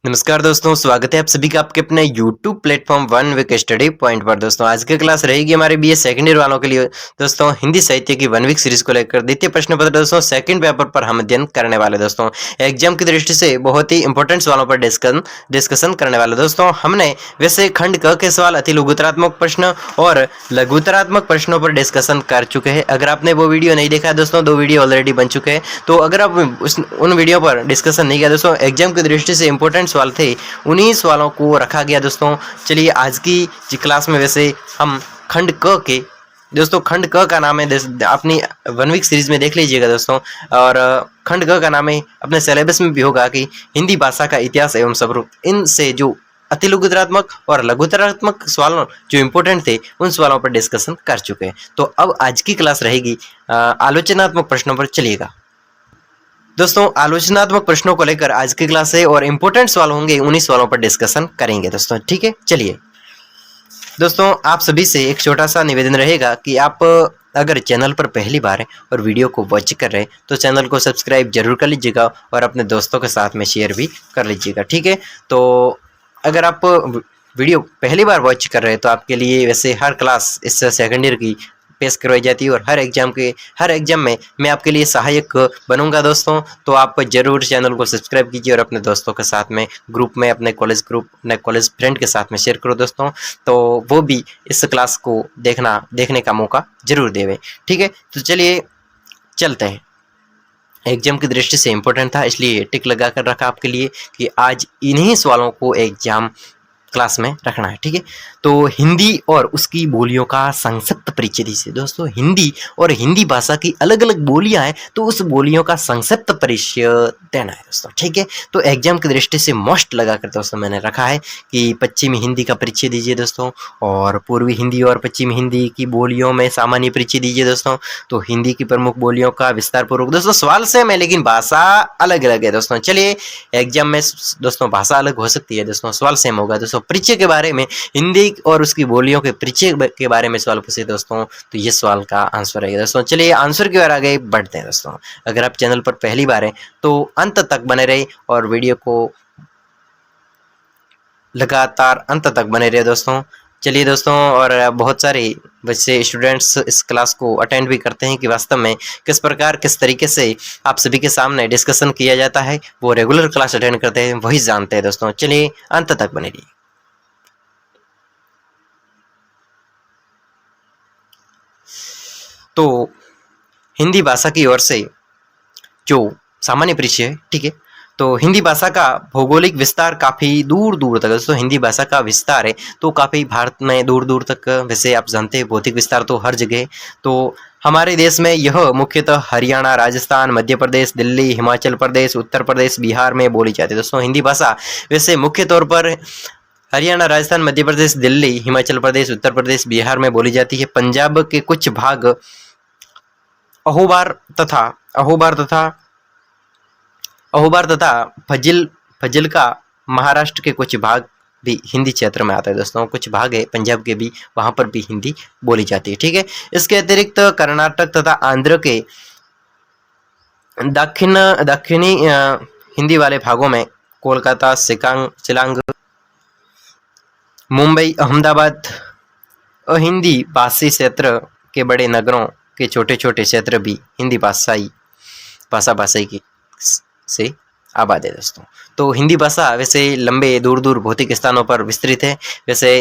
नमस्कार दोस्तों, स्वागत है आप सभी का आपके अपने YouTube platform one week study point पर। दोस्तों आज की क्लास रहेगी हमारे बीए सेकंड ईयर वालों के लिए दोस्तों हिंदी साहित्य की वन वीक सीरीज को लेकर द्वितीय प्रश्न पत्र दोस्तों सेकंड पेपर पर हम अध्ययन करने वाले दोस्तों एग्जाम की दृष्टि से बहुत ही इंपॉर्टेंट सवालों पर डिस्कशन करने वाले दोस्तों। हमने वैसे खंड क के सवाल अति लघुतरात्मक प्रश्न और लघुतरात्मक प्रश्नों पर डिस्कशन कर चुके हैं। अगर आपने वो वीडियो नहीं देखा है दोस्तों, दो वीडियो ऑलरेडी बन चुके हैं, तो अगर आप उन वीडियो पर डिस्कशन नहीं किया दोस्तों, एग्जाम की दृष्टि से इंपॉर्टेंट सवाल थे, उन्हीं सवालों को रखा गया दोस्तों। चलिए आज की क्लास में वैसे हम खंड क के दोस्तों, खंड क का नाम है, अपनी वन वीक सीरीज में देख लीजिएगा दोस्तों। और खंड क का नाम है, अपने सिलेबस में भी होगा कि हिंदी भाषा का इतिहास एवं स्वरूप। इनसे जो अति लघुतरात्मक और लघुतरात्मक सवालों जो इंपॉर्टेंट थे उन सवालों पर डिस्कशन कर चुके हैं। तो अब आज की क्लास रहेगी आलोचनात्मक प्रश्नों पर। चलिएगा दोस्तों, आलोचनात्मक प्रश्नों को लेकर आज की क्लास है और इंपॉर्टेंट सवाल होंगे, उन्हीं सवालों पर डिस्कशन करेंगे दोस्तों। ठीक है, चलिए दोस्तों, आप सभी से एक छोटा सा निवेदन रहेगा कि आप अगर चैनल पर पहली बार है और वीडियो को वॉच कर रहे हैं तो चैनल को सब्सक्राइब जरूर कर लीजिएगा और अपने दोस्तों के साथ में शेयर भी कर लीजिएगा। ठीक है, तो अगर आप वीडियो पहली बार वॉच कर रहे हैं तो आपके लिए वैसे हर क्लास इस सेकंड ईयर की पेश करवाई जाती है और हर एग्जाम में मैं आपके लिए सहायक बनूंगा दोस्तों। तो आप जरूर चैनल को सब्सक्राइब कीजिए और अपने दोस्तों के साथ में ग्रुप में, अपने कॉलेज ग्रुप, अपने कॉलेज फ्रेंड के साथ में शेयर करो दोस्तों, तो वो भी इस क्लास को देखने का मौका जरूर देवे। ठीक है, तो चलिए चलते हैं। एग्जाम की दृष्टि से इंपॉर्टेंट था, इसलिए टिक लगा कर रखा आपके लिए कि आज इन्हीं सवालों को एग्जाम क्लास में रखना है। ठीक है, तो हिंदी और उसकी बोलियों का संक्षिप्त परिचय दीजिए दोस्तों। हिंदी और हिंदी भाषा की अलग अलग बोलियां हैं, तो उस बोलियों का संक्षिप्त परिचय देना है दोस्तों। ठीक है, तो एग्जाम की दृष्टि से मोस्ट लगा कर दोस्तों मैंने रखा है कि पश्चिमी हिंदी का परिचय दीजिए दोस्तों, और पूर्वी हिंदी और पश्चिमी हिंदी की बोलियों में सामान्य परिचय दीजिए दोस्तों। तो हिंदी की प्रमुख बोलियों का विस्तार पूर्वक दोस्तों, सवाल सेम है लेकिन भाषा अलग अलग है दोस्तों। चलिए, एग्जाम में दोस्तों भाषा अलग हो सकती है दोस्तों, सवाल सेम होगा दोस्तों। परिचय के बारे में, हिंदी और उसकी बोलियों के परिचय के बारे में सवाल पूछे दोस्तों, तो ये सवाल का आंसर रहेगा दोस्तों। चलिए आंसर की ओर आगे बढ़ते हैं दोस्तों। अगर आप चैनल पर पहली बार हैं तो अंत तक बने रहे और वीडियो को लगातार अंत तक बने रहे दोस्तों। चलिए दोस्तों, और बहुत सारे बच्चे स्टूडेंट्स इस क्लास को अटेंड भी करते हैं कि वास्तव में किस प्रकार किस तरीके से आप सभी के सामने डिस्कशन किया जाता है, वो रेगुलर क्लास अटेंड करते हैं, वही जानते हैं दोस्तों। चलिए अंत तक बने रहिए। तो हिंदी भाषा की ओर से जो सामान्य परिचय है, ठीक है, तो हिंदी भाषा का भौगोलिक विस्तार काफ़ी दूर दूर तक दोस्तों, हिंदी भाषा का विस्तार है तो काफ़ी भारत में दूर दूर तक, वैसे आप जानते हैं भौतिक विस्तार तो हर जगह। तो हमारे देश में यह मुख्यतः हरियाणा, राजस्थान, मध्य प्रदेश, दिल्ली, हिमाचल प्रदेश, उत्तर प्रदेश, बिहार में बोली जाती है दोस्तों। हिंदी भाषा वैसे मुख्य तौर पर हरियाणा, राजस्थान, मध्य प्रदेश, दिल्ली, हिमाचल प्रदेश, उत्तर प्रदेश, बिहार में बोली जाती है। पंजाब के कुछ भाग अहोबार तथा फजिल का महाराष्ट्र के कुछ भाग भी हिंदी क्षेत्र में आता है दोस्तों। कुछ भाग है पंजाब के भी, वहां पर भी हिंदी बोली जाती है। ठीक है, इसके अतिरिक्त कर्नाटक तथा आंध्र के दक्षिणी हिंदी वाले भागों में कोलकाता, शिलांग, मुंबई, अहमदाबाद, हिंदी भाषी क्षेत्र के बड़े नगरों के छोटे छोटे क्षेत्र भी हिंदी भाषाई की से आबाद है दोस्तों। तो हिंदी भाषा वैसे लंबे दूर दूर भौतिक स्थानों पर विस्तृत है। वैसे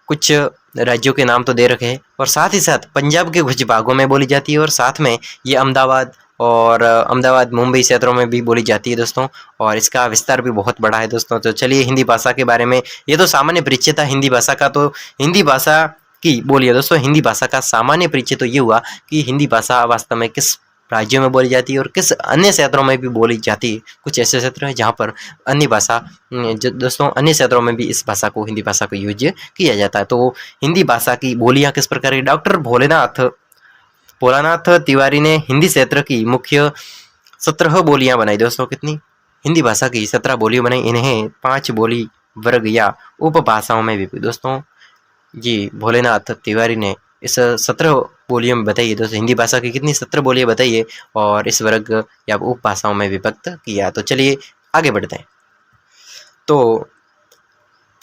कुछ राज्यों के नाम तो दे रखे हैं और साथ ही साथ पंजाब के कुछ भागों में बोली जाती है और साथ में ये अहमदाबाद मुंबई क्षेत्रों में भी बोली जाती है दोस्तों, और इसका विस्तार भी बहुत बड़ा है दोस्तों। तो चलिए हिंदी भाषा के बारे में, ये तो सामान्य परिचय था हिंदी भाषा का। तो हिंदी भाषा की बोलिए दोस्तों, हिंदी भाषा का सामान्य परिचय तो ये हुआ कि हिंदी भाषा वास्तव में किस राज्यों में बोली जाती है और किस अन्य क्षेत्रों में भी बोली जाती है। कुछ ऐसे क्षेत्र हैं जहाँ पर अन्य भाषा दोस्तों, अन्य क्षेत्रों में भी इस भाषा को, हिंदी भाषा को यूज किया जाता है। तो हिंदी भाषा की बोलियाँ किस प्रकार की, डॉक्टर भोलानाथ तिवारी ने हिंदी क्षेत्र की मुख्य 17 बोलियां बनाई दोस्तों। कितनी? हिंदी भाषा की 17 बोलियां बनाई। इन्हें 5 बोली वर्ग या उपभाषाओं में भी दोस्तों, जी भोलेनाथ तिवारी ने इस 17 बोलियों में बताइए दोस्तों, हिंदी भाषा की कितनी 17 बोलियां बताइए और इस वर्ग या उपभाषाओं में विभक्त किया। तो चलिए आगे बढ़ते हैं। तो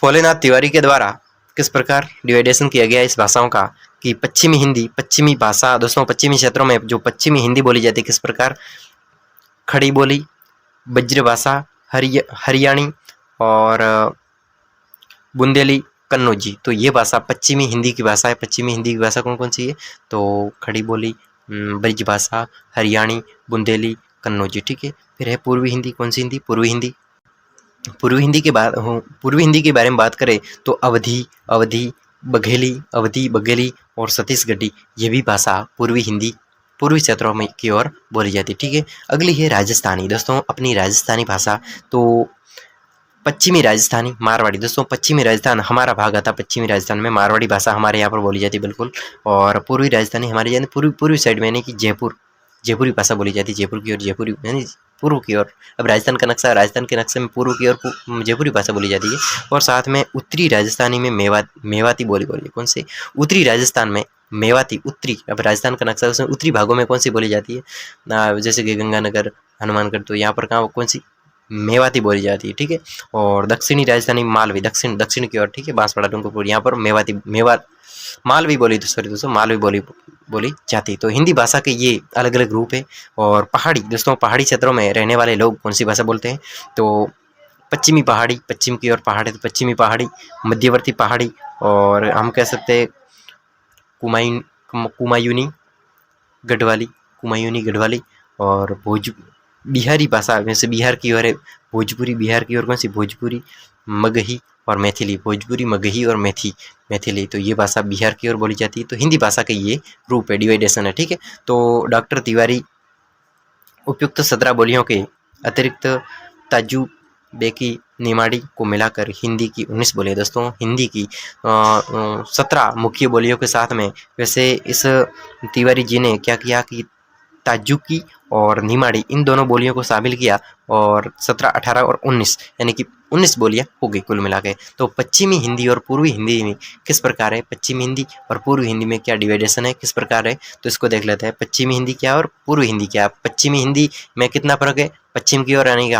भोलेनाथ तिवारी के द्वारा किस प्रकार डिवाइडेशन किया गया इस भाषाओं का कि पश्चिमी हिंदी, पश्चिमी भाषा दोस्तों, पश्चिमी क्षेत्रों में जो पश्चिमी हिंदी बोली जाती है किस प्रकार, खड़ी बोली, ब्रजभाषा, हरियाणी और बुंदेली, कन्नौजी। तो ये भाषा पश्चिमी हिंदी की भाषा है। पश्चिमी हिंदी की भाषा कौन कौन सी है? तो खड़ी बोली, ब्रजभाषा, हरियाणी, बुंदेली, कन्नौजी। ठीक है। फिर है पूर्वी हिंदी। कौन सी हिंदी? पूर्वी हिंदी। पूर्वी हिंदी के बारे में बात करें तो अवधी, बघेली और छत्तीसगढ़ी, ये भी भाषा पूर्वी हिंदी पूर्वी क्षेत्रों में की ओर बोली जाती है। ठीक है। अगली है राजस्थानी दोस्तों, अपनी राजस्थानी भाषा। तो पश्चिमी राजस्थानी, मारवाड़ी दोस्तों, पश्चिमी राजस्थान हमारा भाग आता है। पश्चिमी राजस्थान में मारवाड़ी भाषा हमारे यहाँ पर बोली जाती है बिल्कुल। और पूर्वी राजस्थानी हमारे यानी पूर्वी साइड में, यानी कि जयपुरी भाषा बोली जाती है। जयपुर की ओर जयपुरी, यानी पूर्व की ओर। अब राजस्थान का नक्शा, राजस्थान के नक्शे में पूर्व की ओर जयपुरी भाषा बोली जाती है। और साथ में उत्तरी राजस्थानी में मेवाती बोली है। कौन से? उत्तरी राजस्थान में मेवाती, उत्तरी। अब राजस्थान का नक्शा, उसमें उत्तरी भागों में कौन सी बोली जाती है? जैसे कि गंगानगर, हनुमानगढ़, तो यहाँ पर कहाँ कौन सी? मेवाती बोली जाती है। ठीक है। और दक्षिणी राजधानी मालवी, दक्षिण की ओर। ठीक है। बांसवाड़ा, डूंगरपुर, यहाँ पर मालवी बोली, सॉरी दोस्तों, मालवी बोली जाती। तो हिंदी भाषा के ये अलग अलग रूप है। और पहाड़ी दोस्तों, पहाड़ी क्षेत्रों में रहने वाले लोग कौन सी भाषा बोलते हैं? तो पश्चिमी पहाड़ी, पश्चिम की ओर पहाड़ है तो पश्चिमी पहाड़ी, मध्यवर्ती पहाड़ी, और हम कह सकते हैं कुमायूनी गढ़वाली, और बिहारी भाषा, वैसे बिहार की ओर है भोजपुरी। बिहार की ओर कौन सी? भोजपुरी, मगही और मैथिली। भोजपुरी, मगही और मैथिली। तो ये भाषा बिहार की ओर बोली जाती है। तो हिंदी भाषा के ये रूप है, डिवाइडेशन है। ठीक है। तो डॉक्टर तिवारी उपयुक्त 17 बोलियों के अतिरिक्त ताजू, बेकी, निमाड़ी को मिलाकर हिंदी की 19 बोलियां दोस्तों, हिंदी की 17 मुख्य बोलियों के साथ में। वैसे इस तिवारी जी ने क्या किया कि ताजुकी और निमाड़ी, इन दोनों बोलियों को शामिल किया, और 17, 18 और 19, यानी कि 19 बोलियां हो गई कुल मिला के। तो पश्चिमी हिंदी और पूर्वी हिंदी में किस प्रकार है? पश्चिमी हिंदी और पूर्वी हिंदी में क्या डिवाइडेशन है, किस प्रकार है? तो इसको देख लेते हैं। पश्चिमी हिंदी क्या और पूर्वी हिंदी क्या? पश्चिमी हिंदी में कितना फर्क है? पश्चिम की ओर, यानी कि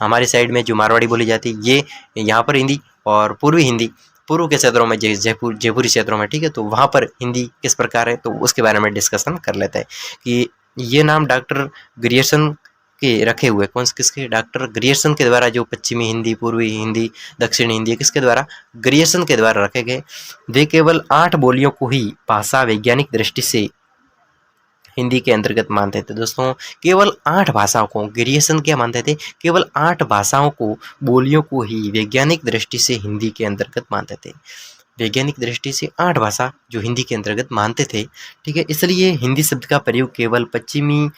हमारे साइड में जो मारवाड़ी बोली जाती है ये यहाँ पर हिंदी, और पूर्वी हिंदी पूर्व के क्षेत्रों में, जयपुरी क्षेत्रों में। ठीक है। तो वहाँ पर हिंदी किस प्रकार है, तो उसके बारे में डिस्कशन कर लेते हैं कि ये नाम डॉक्टर ग्रियर्सन के रखे हुए। कौन से? किसके? डॉक्टर ग्रियर्सन के द्वारा जो पश्चिमी हिंदी, पूर्वी हिंदी, दक्षिणी हिंदी, किसके द्वारा? ग्रियर्सन के द्वारा रखे गए। वे केवल 8 बोलियों को ही भाषा वैज्ञानिक दृष्टि से हिंदी के अंतर्गत मानते थे दोस्तों। केवल 8 भाषाओं को ग्रियर्सन क्या मानते थे? केवल 8 भाषाओं को, बोलियों को ही वैज्ञानिक दृष्टि से हिंदी के अंतर्गत मानते थे। वैज्ञानिक दृष्टि से 8 भाषा जो हिंदी के अंतर्गत मानते थे। ठीक है। इसलिए हिंदी शब्द का प्रयोग केवल पश्चिमी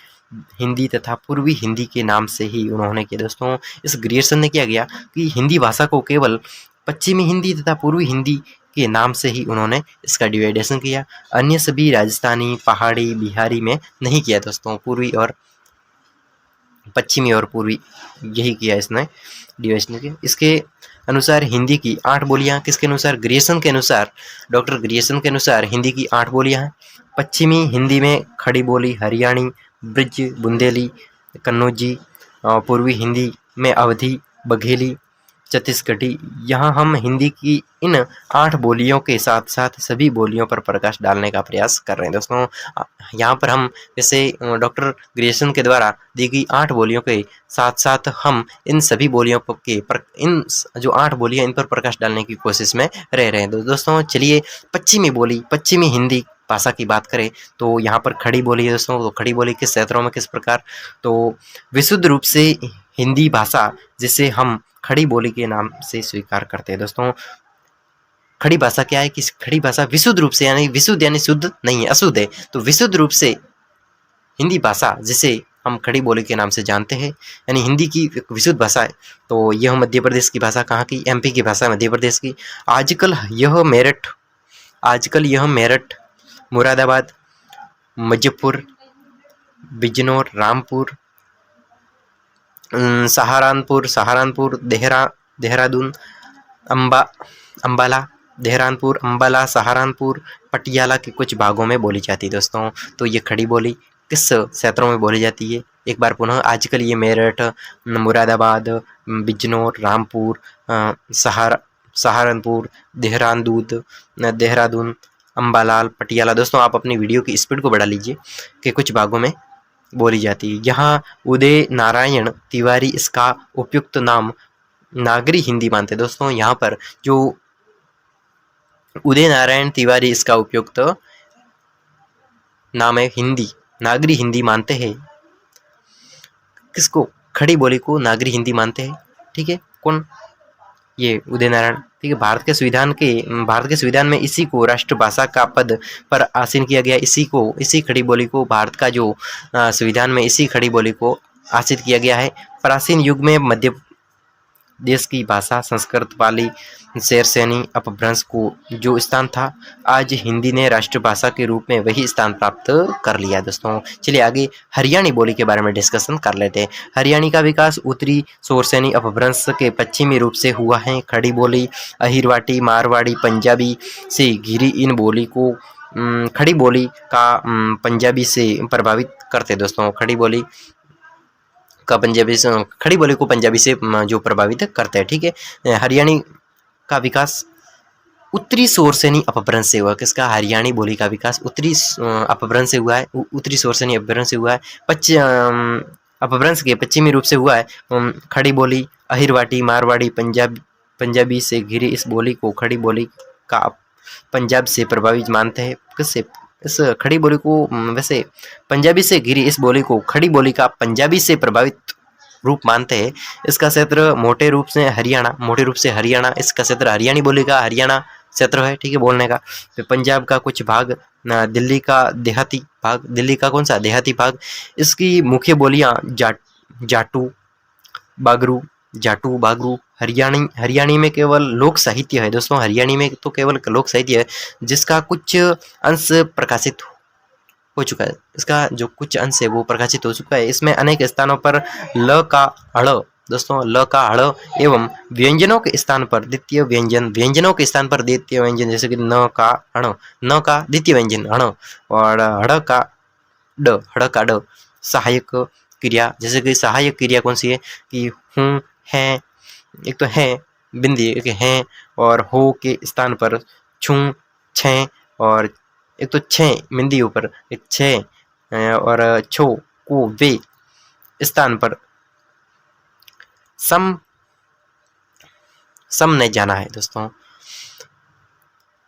हिंदी तथा पूर्वी हिंदी के नाम से ही उन्होंने किया दोस्तों। इस ग्रियर्सन ने क्या किया कि हिंदी भाषा को केवल पश्चिमी हिंदी तथा पूर्वी हिंदी के नाम से ही उन्होंने इसका डिवाइडेशन किया। अन्य सभी राजस्थानी, पहाड़ी, बिहारी में नहीं किया दोस्तों। पूर्वी और पश्चिमी और पूर्वी यही किया इसने डिवाइडेशन किया। इसके अनुसार हिंदी की 8 बोलियां, किसके अनुसार? ग्रियर्सन के अनुसार, डॉक्टर ग्रियर्सन के अनुसार हिंदी की 8 बोलियां हैं। पश्चिमी हिंदी में खड़ी बोली, हरियाणी, ब्रज, बुंदेली, कन्नौजी। पूर्वी हिंदी में अवधी, बघेली, छत्तीसगढ़ी। यहाँ हम हिंदी की इन 8 बोलियों के साथ साथ सभी बोलियों पर प्रकाश डालने का प्रयास कर रहे हैं दोस्तों। यहाँ पर हम जैसे डॉक्टर ग्रियर्सन के द्वारा दी गई 8 बोलियों के साथ साथ हम इन सभी बोलियों इन जो 8 बोलियां, इन पर प्रकाश डालने की कोशिश में रह रहे हैं। दोस्तों चलिए पश्चिमी बोली, पश्चिमी हिंदी भाषा की बात करें तो यहाँ पर खड़ी बोली है दोस्तों। तो खड़ी बोली किस क्षेत्रों में किस प्रकार? तो विशुद्ध रूप से हिंदी भाषा जिसे हम खड़ी बोली के नाम से स्वीकार करते हैं दोस्तों। खड़ी भाषा क्या है कि खड़ी भाषा विशुद्ध रूप से, यानी विशुद्ध यानी शुद्ध नहीं है, अशुद्ध है। तो विशुद्ध रूप से हिंदी भाषा जिसे हम खड़ी बोली के नाम से जानते हैं, यानी हिंदी की एक विशुद्ध भाषा है। तो यह मध्य प्रदेश की भाषा, कहाँ की? एमपी की भाषा, मध्य प्रदेश की। आजकल यह मेरठ, मुरादाबाद, मुजफ्फर, बिजनौर, रामपुर, सहारनपुर, देहरादून, अंबाला, सहारनपुर, पटियाला के कुछ भागों में बोली जाती है दोस्तों। तो ये खड़ी बोली किस क्षेत्रों में बोली जाती है? एक बार पुनः आजकल ये मेरठ, मुरादाबाद, बिजनौर, रामपुर, सहारनपुर, देहरादून, अम्बालाल, पटियाला। दोस्तों आप अपनी वीडियो की स्पीड को बढ़ा लीजिए कि कुछ भागों में बोली जाती है। यहाँ उदय नारायण तिवारी इसका उपयुक्त नाम नागरी हिंदी मानते हैं। दोस्तों यहाँ पर जो उदय नारायण तिवारी इसका उपयुक्त नाम है हिंदी, नागरी हिंदी मानते हैं। किसको? खड़ी बोली को नागरी हिंदी मानते हैं। ठीक है, कौन? ये उदय नारायण। ठीक है, भारत के संविधान में इसी को राष्ट्रभाषा का पद पर आसीन किया गया। इसी खड़ी बोली को भारत का जो संविधान में इसी खड़ी बोली को आसीन किया गया है। प्राचीन युग में मध्य देश की भाषा संस्कृत, पाली, शेरशानी अपभ्रंश को जो स्थान था, आज हिंदी ने राष्ट्रभाषा के रूप में वही स्थान प्राप्त कर लिया। दोस्तों चलिए आगे हरियाणी बोली के बारे में डिस्कशन कर लेते हैं। हरियाणी का विकास उत्तरी शेरशानी अपभ्रंश के पश्चिमी रूप से हुआ है। खड़ी बोली अहिरवाटी, मारवाड़ी, पंजाबी से घिरी इन बोली को खड़ी बोली का पंजाबी से प्रभावित करते। दोस्तों खड़ी बोली को पंजाबी से जो प्रभावित करते हैं। ठीक है, हरियाणी का विकास उत्तरी शेरशानी अपभ्रंश से हुआ। किसका? हरियाणी बोली का विकास उत्तरी अपभ्रंश से हुआ है। उत्तरी शेरशानी अपभ्रंश से हुआ है। अपभ्रंश के पश्चिमी रूप से हुआ है। खड़ी बोली अहिरवाटी, मारवाड़ी, पंजाबी से घिरी इस बोली को खड़ी बोली का पंजाब से प्रभावित मानते हैं। किससे? इस खड़ी बोली को वैसे पंजाबी से घिरी इस बोली को खड़ी बोली का पंजाबी से प्रभावित रूप मानते हैं। इसका क्षेत्र मोटे रूप से हरियाणा, इसका क्षेत्र हरियाणी बोली का हरियाणा क्षेत्र है। ठीक है, बोलने का। फिर पंजाब का कुछ भाग, दिल्ली का देहाती भाग, दिल्ली का कौन सा? देहाती भाग। इसकी मुख्य बोलियां जाटू बागरू। हरियाणी में केवल लोक साहित्य है। दोस्तों हरियाणी में तो केवल लोक साहित्य है जिसका कुछ अंश प्रकाशित हो चुका है। इसका जो कुछ अंश है वो प्रकाशित हो चुका है। इसमें अनेक स्थानों पर ल का अड़, दोस्तों ल का अड़ एवं व्यंजनों के स्थान पर द्वितीय व्यंजन, जैसे कि न का द्वितीय व्यंजन अण और हड़ का ड सहायक क्रिया। जैसे कि सहायक क्रिया कौन सी है? कि हूँ, है, एक तो है बिंदी, एक है, और हो के स्थान पर छू, छे, और एक तो छे बिंदी ऊपर एक छे, और छो को वे स्थान पर सम ने जाना है। दोस्तों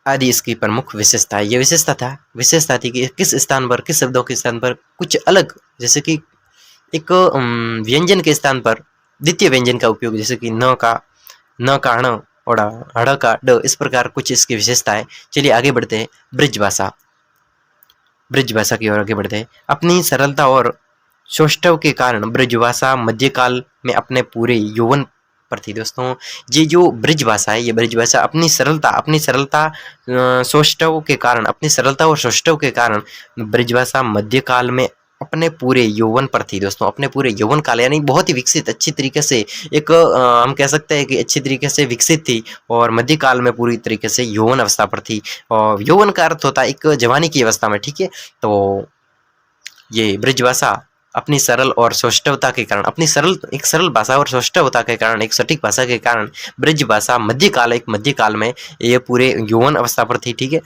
आदि इसकी प्रमुख विशेषता है। ये विशेषता थी कि किस स्थान पर, किस शब्दों के स्थान पर कुछ अलग, जैसे कि एक व्यंजन के स्थान पर द्वितीय व्यंजन का उपयोग, जैसे कि न का अण और हड़ का ड, इस प्रकार कुछ इसकी विशेषता है। चलिए आगे बढ़ते हैं। ब्रिज भाषा की ओर आगे बढ़ते हैं। अपनी सरलता और सौष्ठव के कारण ब्रिज भाषा मध्यकाल में अपने पूरे यौवन पर थी। दोस्तों ये जो ब्रिज भाषा है, ये ब्रिज भाषा अपनी सरलता और सौष्ठव के कारण ब्रिज भाषा मध्यकाल में अपने पूरे यौवन पर थी। दोस्तों अपने पूरे यौवन काल यानी बहुत ही विकसित, अच्छी तरीके से एक हम कह सकते हैं कि अच्छी तरीके से विकसित थी, और मध्यकाल में पूरी तरीके से यौवन अवस्था पर थी। और यौवन का अर्थ होता है एक जवानी की अवस्था में। ठीक है, तो ये ब्रिज भाषा अपनी सरल और सौष्ठवता के कारण, एक सरल भाषा और सौष्ठवता के कारण, एक सटीक भाषा के कारण ब्रिज भाषा मध्यकाल में ये पूरे यौवन अवस्था पर थी। ठीक है,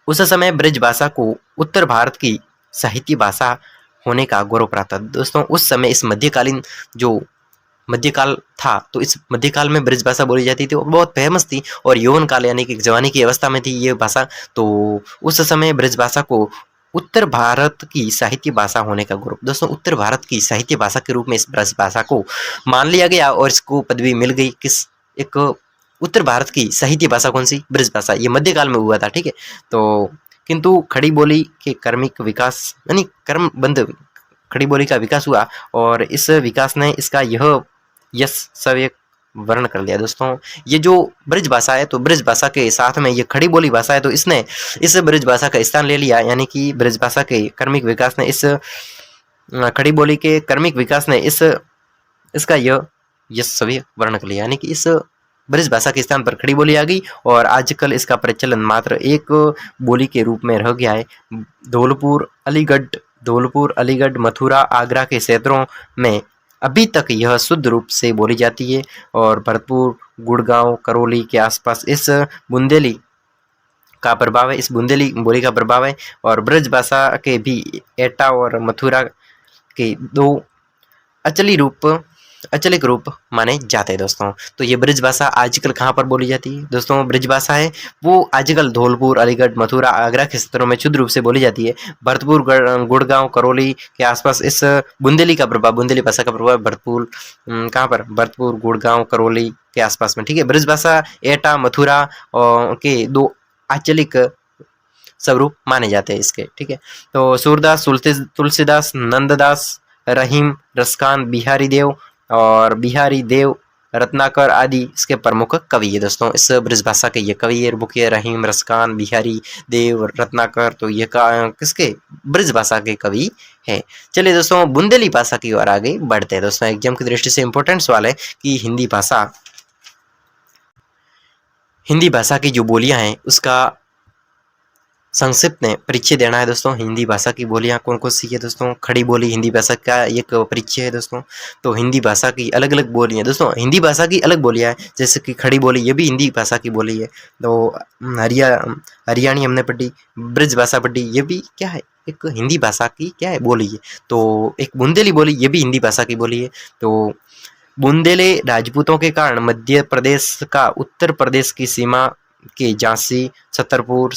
उस समय ब्रिज भाषा को उत्तर भारत की साहित्य भाषा होने का गौरव प्राप्त था। दोस्तों उस समय इस मध्यकालीन जो मध्यकाल था, तो इस मध्यकाल में ब्रिज भाषा बोली जाती थी और बहुत फेमस थी, और यौवन काल यानी कि जवानी की अवस्था में थी ये भाषा। तो उस समय ब्रिज भाषा को उत्तर भारत की साहित्य भाषा होने का गौरव, दोस्तों उत्तर भारत की साहित्य भाषा के रूप में इस ब्रज भाषा को मान लिया गया, और इसको पदवी मिल गई। किस? एक उत्तर भारत की साहित्य भाषा कौन सी? ब्रज भाषा। ये मध्यकाल में हुआ था। ठीक है, तो किंतु खड़ी बोली के क्रमिक विकास यानी क्रमबद्ध खड़ी बोली का विकास हुआ, और इस विकास ने इसका यह यश सवय वर्ण कर लिया। दोस्तों ये जो ब्रज भाषा है, तो ब्रज भाषा के साथ में ये खड़ी बोली भाषा है, तो इसने इस ब्रज भाषा का स्थान ले लिया, यानी कि ब्रज भाषा के क्रमिक विकास ने इस खड़ी बोली के क्रमिक विकास ने इसका यह यश सवय वर्ण कर लिया, यानी कि इस ब्रज भाषा के स्थान पर खड़ी बोली आ गई और आजकल इसका प्रचलन मात्र एक बोली के रूप में रह गया है। धौलपुर, अलीगढ़, मथुरा, आगरा के क्षेत्रों में अभी तक यह शुद्ध रूप से बोली जाती है और भरतपुर, गुड़गांव, करौली के आसपास इस बुंदेली बोली का प्रभाव है और ब्रज भाषा के भी एटा और मथुरा के दो अचलिक रूप माने जाते हैं दोस्तों। तो ये ब्रज भाषा आजकल कहाँ पर बोली जाती है दोस्तों? ब्रज भाषा है वो आजकल धौलपुर, अलीगढ़, मथुरा, आगरा के क्षेत्रों में शुद्ध रूप से बोली जाती है। भरतपुर, गुड़गांव, करौली के आसपास इस बुंदेली भाषा का प्रभाव भरतपुर कहाँ पर? भरतपुर, गुड़गांव, करौली के आसपास में, ठीक है। ब्रज भाषा एटा, मथुरा के दो आंचलिक स्वरूप माने जाते हैं इसके, ठीक है। तो सूरदास, तुलसीदास, नंददास, रहीम, रसखान, बिहारी देव, रत्नाकर आदि इसके प्रमुख कवि है दोस्तों। इस ब्रज भाषा के ये कवि है, मुख्य रहीम, रसखान, बिहारी देव, रत्नाकर, तो ये किसके? ब्रज भाषा के कवि है। चलिए दोस्तों बुंदेली भाषा की ओर आगे बढ़ते हैं दोस्तों। एग्जाम की दृष्टि से इंपॉर्टेंट सवाल है कि हिंदी भाषा की जो बोलियां हैं उसका संक्षिप्त में परिचय देना है दोस्तों। हिंदी भाषा की बोलियां कौन कौन सी है दोस्तों? खड़ी बोली हिंदी भाषा का एक परिचय है दोस्तों। तो हिंदी भाषा की अलग अलग बोलियां दोस्तों, हिंदी भाषा की अलग बोलियां हैं जैसे कि खड़ी बोली, ये भी हिंदी भाषा की बोली है। तो हरियाणी हमने पढ़ी, ब्रज भाषा पढ़ी, ये भी क्या है? एक हिंदी भाषा की क्या है? बोली है। तो एक बुंदेली बोली, ये भी हिंदी भाषा की बोली है। तो बुंदेले राजपूतों के कारण मध्य प्रदेश का उत्तर प्रदेश की सीमा के झांसी, छतरपुर,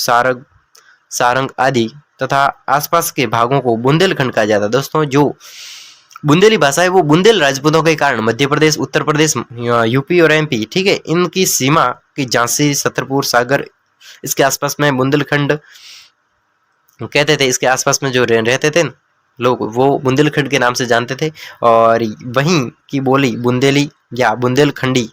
सारंग आदि तथा आसपास के भागों को बुंदेलखंड कहा जाता है दोस्तों। जो बुंदेली भाषा है वो बुंदेल राजपूतों के कारण मध्य प्रदेश, उत्तर प्रदेश, यूपी और एमपी, ठीक है, इनकी सीमा की झांसी, छतरपुर, सागर इसके आसपास में बुंदेलखंड कहते थे। इसके आसपास में जो रहते थे लोग वो बुंदेलखंड के नाम से जानते थे और वहीं की बोली बुंदेली या बुंदेलखंडी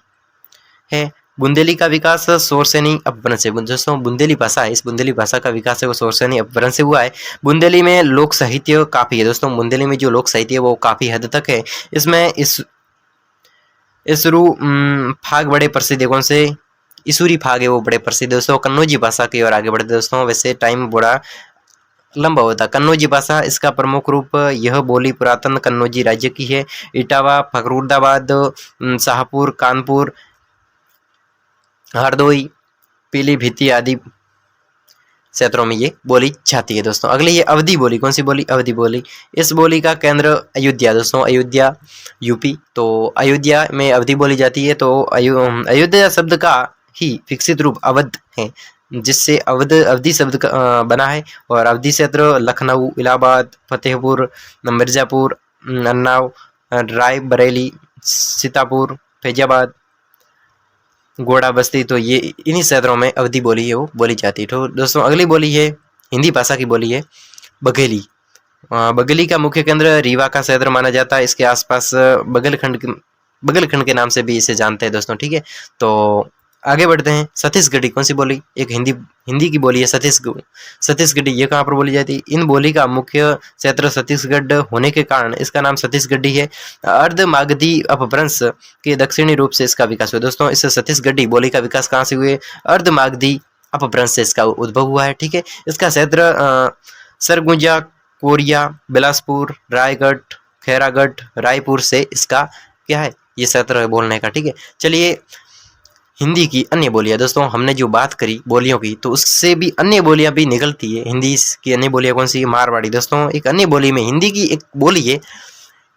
है। बुंदेली का विकास शौरसेनी अपभ्रंश से, दोस्तों बुंदेली भाषा है, इस बुंदेली भाषा का विकास है वो शौरसेनी अपभ्रंश से हुआ है। बुंदेली में लोक साहित्य काफी है दोस्तों, बुंदेली में जो लोक साहित्य है वो काफी हद तक है। इसमें इसरू फाग बड़े प्रसिद्ध है। कौन से? इसुरी फाग है वो बड़े प्रसिद्ध दोस्तों। कन्नौजी भाषा की ओर आगे बढ़ते दोस्तों, वैसे टाइम बड़ा लंबा होता। कन्नौजी भाषा, इसका प्रमुख रूप यह बोली पुरातन कन्नौजी राज्य की है। इटावा, फकरुद्दाबाद, शाहपुर, कानपुर, हरदोई, पीलीभीत आदि क्षेत्रों में ये बोली जाती है दोस्तों। अगली ये अवधी बोली, कौन सी बोली? अवधी बोली। इस बोली का केंद्र अयोध्या दोस्तों, अयोध्या यूपी। तो अयोध्या में अवधी बोली जाती है। तो अयोध्या शब्द का ही विकसित रूप अवध है, जिससे अवधी शब्द का बना है। और अवधी क्षेत्र लखनऊ, इलाहाबाद, फतेहपुर, मिर्जापुर, अन्नाव, रायबरेली, सीतापुर, फैजाबाद, गोड़ा बस्ती, तो ये इन्हीं क्षेत्रों में अवधी बोली है वो बोली जाती है। तो दोस्तों अगली बोली है हिंदी भाषा की बोली है बघेली। बघेली का मुख्य केंद्र रीवा का क्षेत्र माना जाता है। इसके आसपास बगलखंड के नाम से भी इसे जानते हैं दोस्तों, ठीक है। तो आगे बढ़ते हैं। छत्तीसगढ़ी, कौन सी बोली? एक हिंदी की बोली है छत्तीसगढ़ी। ये कहाँ पर बोली जाती है? इन बोली का मुख्य क्षेत्र छत्तीसगढ़ होने के कारण इसका नाम छत्तीसगढ़ी है। अर्धमागधी अपभ्रंश के दक्षिणी रूप से इसका विकास हुआ दोस्तों। इस छत्तीसगढ़ी बोली का विकास कहाँ से हुए? अर्धमागधी अपभ्रंश से इसका उद्भव हुआ है, ठीक है। इसका क्षेत्र सरगुजा, कोरिया, बिलासपुर, रायगढ़, खैरागढ़, रायपुर से इसका क्या है? ये क्षेत्र है बोलने का, ठीक है। चलिए हिंदी की अन्य बोलियां दोस्तों, हमने जो बात करी बोलियों की, तो उससे भी अन्य बोलियां भी निकलती है। हिंदी की अन्य बोलियां कौन सी? मारवाड़ी दोस्तों, एक अन्य बोली में हिंदी की एक बोली है,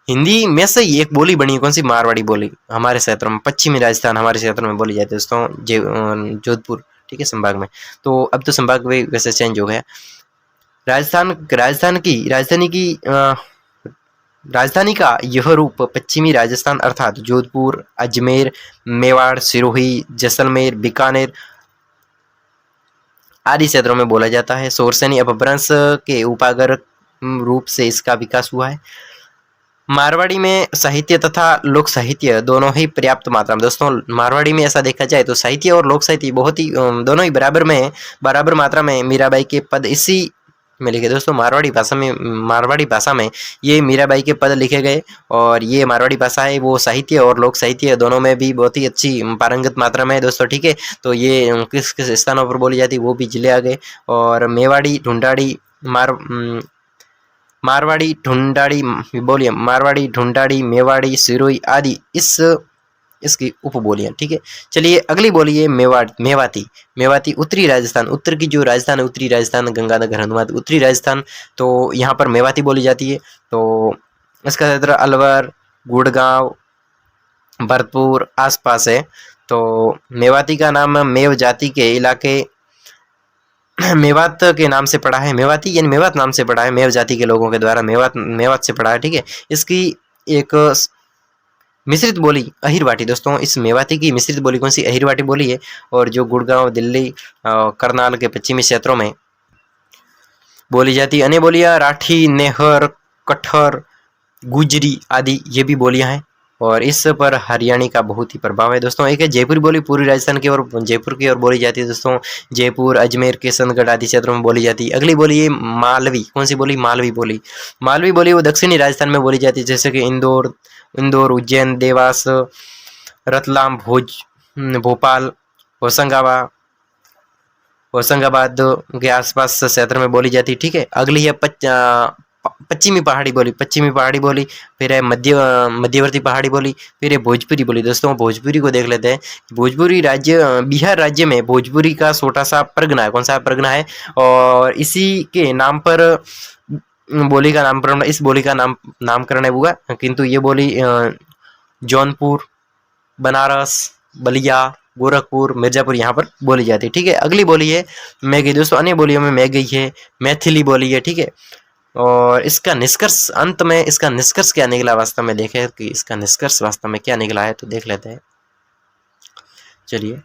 हिंदी में से ही एक बोली बनी है। कौन सी? मारवाड़ी बोली। हमारे क्षेत्र में, पश्चिमी राजस्थान हमारे क्षेत्र में बोली जाती है दोस्तों, जोधपुर, ठीक है, संभाग में। तो अब तो संभाग वैसे चेंज हो गया। राजधानी का यह रूप पश्चिमी राजस्थान अर्थात जोधपुर, अजमेर, मेवाड़, सिरोही, जैसलमेर, बीकानेर आदि क्षेत्रों में बोला जाता है। शौरसेनी अपभ्रंश के उपागर रूप से इसका विकास हुआ है। मारवाड़ी में साहित्य तथा लोक साहित्य दोनों ही पर्याप्त मात्रा में दोस्तों, मारवाड़ी में ऐसा देखा जाए तो साहित्य और लोक साहित्य बहुत ही दोनों ही बराबर मात्रा में मीराबाई के पद इसी में लिखे दोस्तों। मारवाड़ी भाषा में ये मीराबाई के पद लिखे गए और ये मारवाड़ी भाषा है वो साहित्य और लोक साहित्य दोनों में भी बहुत ही अच्छी पारंगत मात्रा में है दोस्तों, ठीक है। तो ये किस किस स्थानों पर बोली जाती है वो भी जिले आ गए। और मेवाड़ी, ढूंढाड़ी, मारवाड़ी, ढूंढाड़ी, बोलिए मारवाड़ी, ढूंढाड़ी, मेवाड़ी, सिरोही आदि इसकी उपबोलियां, ठीक है। चलिए अगली बोली है मेवाती। मेवाती उत्तरी राजस्थान, उत्तर की जो राजस्थान है उत्तरी राजस्थान, गंगानगर, हनुमान, उत्तरी राजस्थान, तो यहाँ पर मेवाती बोली जाती है। तो इसका क्षेत्र अलवर, गुड़गांव, भरतपुर आसपास है। तो मेवाती का नाम मेव जाति के इलाके मेवात के नाम से पड़ा है। मेवाती यानी मेवात नाम से पड़ा है, मेव जाति के लोगों के द्वारा मेवात से पड़ा है, ठीक है। इसकी एक मिश्रित बोली अहिरवाटी दोस्तों। इस मेवाती की मिश्रित बोली कौन सी? अहिरवाटी बोली है। और जो गुड़गांव, दिल्ली, करनाल के पश्चिमी क्षेत्रों में बोली जाती है। अन्य बोलियां राठी, नेहर, कठर, गुजरी आदि ये भी बोलियां हैं और इस पर हरियाणी का बहुत ही प्रभाव है दोस्तों। एक है जयपुरी बोली, पूरी राजस्थान की और जयपुर की ओर बोली जाती है दोस्तों। जयपुर, अजमेर, किशनगढ़ आदि क्षेत्रों में बोली जाती है। अगली बोली है मालवी। कौन सी बोली? मालवी बोली। मालवी बोली वो दक्षिणी राजस्थान में बोली जाती है, जैसे कि इंदौर, उज्जैन, देवास, रतलाम, भोपाल, होशंगाबाद के आसपास क्षेत्र में बोली जाती है, ठीक है। अगली है पश्चिमी पहाड़ी बोली, फिर है मध्यवर्ती पहाड़ी बोली, फिर है भोजपुरी बोली दोस्तों। भोजपुरी को देख लेते हैं। भोजपुरी राज्य बिहार राज्य में भोजपुरी का छोटा सा परगना है। कौन सा परगना है? और इसी के नाम पर बोली का नामकरण, इस बोली का नामकरण है हुआ, किंतु ये बोली जौनपुर, बनारस, बलिया, गोरखपुर, मिर्जापुर यहाँ पर बोली जाती है, ठीक है। अगली बोली है मैगी दोस्तों। अन्य बोलियों में मैगी है, मैथिली बोली है, ठीक है। और इसका निष्कर्ष अंत में इसका निष्कर्ष क्या निकला वास्तव में देखें कि इसका निष्कर्ष वास्तव में क्या निकला है, तो देख लेते हैं। चलिए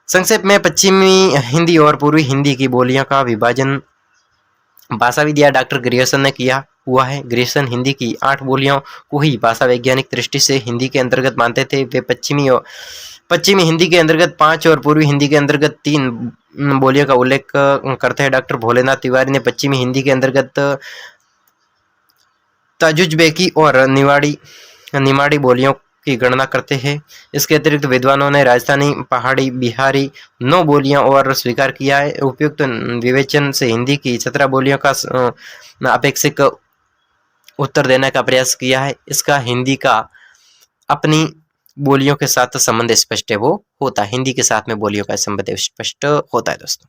संक्षेप में पश्चिमी हिंदी और पूर्वी हिंदी की बोलियों का विभाजन भाषा विद्या डॉक्टर ग्रियर्सन ने किया हुआ है। ग्रियर्सन हिंदी की 8 बोलियों को ही भाषा वैज्ञानिक दृष्टि से हिंदी के अंतर्गत मानते थे। वे पश्चिमी हिंदी के अंतर्गत 5 और पूर्वी हिंदी के अंतर्गत 3 बोलियों का उल्लेख करते हैं। डॉक्टर भोलेनाथ तिवारी ने पश्चिमी हिंदी के अंतर्गत ताजुजबेकी और निमाड़ी बोलियों की गणना करते हैं। इसके अतिरिक्त विद्वानों ने राजस्थानी, पहाड़ी, बिहारी 9 बोलियां और स्वीकार किया है। उपयुक्त विवेचन से हिंदी की 17 बोलियों का अपेक्षिक उत्तर देने का प्रयास किया है। इसका हिंदी का अपनी बोलियों के साथ संबंध स्पष्ट है वो होता है, हिंदी के साथ में बोलियों का संबंध स्पष्ट होता है दोस्तों।